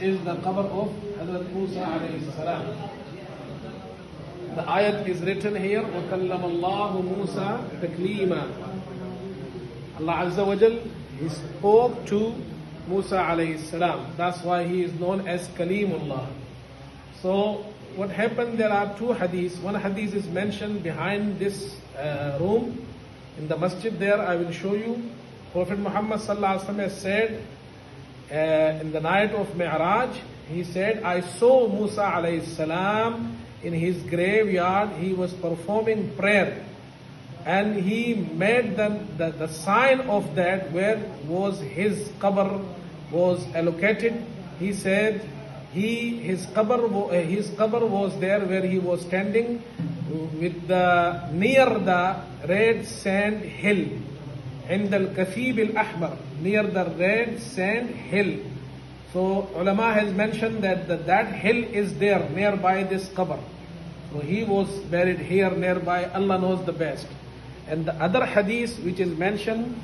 is the qabr of Hazrat Musa alayhi salam. The ayat is written here, وَكَلَّمَ اللَّهُ مُوسَى تَكْلِيمًا. Allah Azza wa Jal, He spoke to Musa alayhi salam. That's why he is known as Kalimullah. So what happened, there are two hadiths. One hadith is mentioned behind this room in the masjid there. I will show you. Prophet Muhammad sallallahu alaihi wasallam has said in the night of Mi'raj, he said, I saw Musa alayhi salam in his graveyard. He was performing prayer, and he made the sign of that where was his qabr was allocated. He said his qabr was there where he was standing with near the red sand hill, in the Kathib al-Ahmar, near the red sand hill. So ulama has mentioned that hill is there nearby this qabr. So he was buried here nearby. Allah knows the best. And the other hadith which is mentioned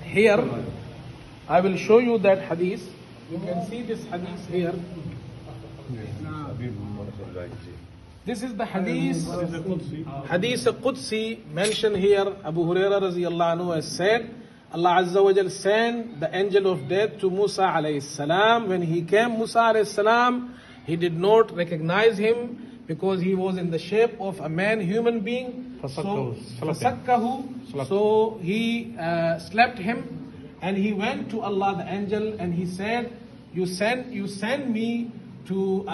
here, I will show you that hadith. You can see this hadith here. This is the hadith Qudsi mentioned here. Abu Hurairah radiyallahu anhu has said, Allah Azza wa Jal sent the angel of death to Musa alayhi salam. When he came, Musa alayhi salam, he did not recognize him because he was in the shape of a man, human being. So he slapped him, and he went to Allah, the angel, and he said, you send me to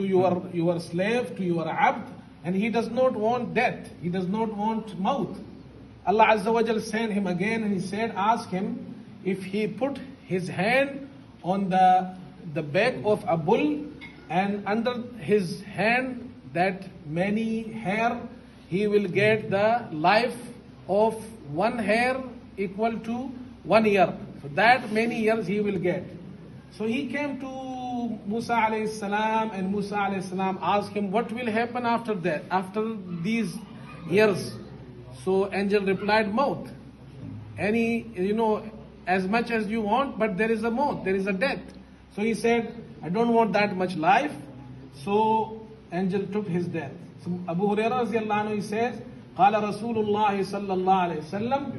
your slave, to your abd, and he does not want death, he does not want maut. Allah Azza wa Jal sent him again, and he said, ask him if he put his hand on the back of a bull, and under his hand that many hair, he will get the life of one hair equal to 1 year. So that many years he will get. So he came to Musa alayhi salam, and Musa alayhi salam asked him, what will happen after that, after these years? So angel replied, maut. As much as you want, but there is a maut, there is a death. So he said, I don't want that much life. So angel took his death. So Abu Hurairah radiyallahu anhu, he says, قال رسول الله صلى الله عليه وسلم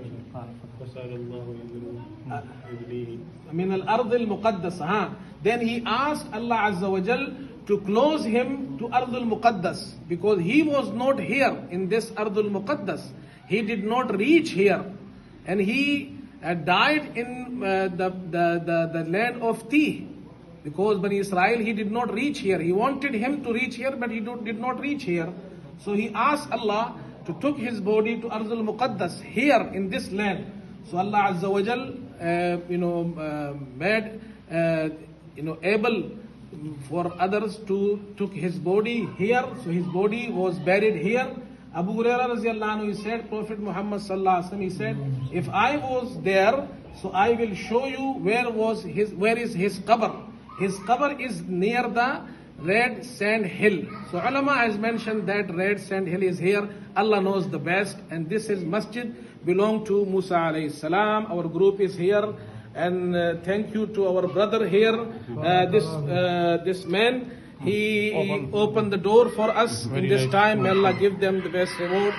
من الأرض المقدسة. Then he asked Allah Azza wa Jal to close him to Ardul Muqaddas, because he was not here in this Ardul Muqaddas. He did not reach here, and he died in the land of Tih, because Bani Israel, he did not reach here. He wanted him to reach here, but he did not reach here. So he asked Allah to took his body to Ardul Muqaddas, here in this land. So Allah Azza wa Jal made able for others to took his body here. So his body was buried here. Abu Hurairah radiyallahu anhu, he said, Prophet Muhammad sallallahu alaihi wasallam, he said, if I was there, so I will show you where is his qabr. His qabr is near the red sand hill. So ulama has mentioned that red sand hill is here. Allah knows the best, and this is masjid belong to Musa alayhi salam. Our group is here, and thank you to our brother here. This man, he opened the door for us in this time. May Allah give them the best reward.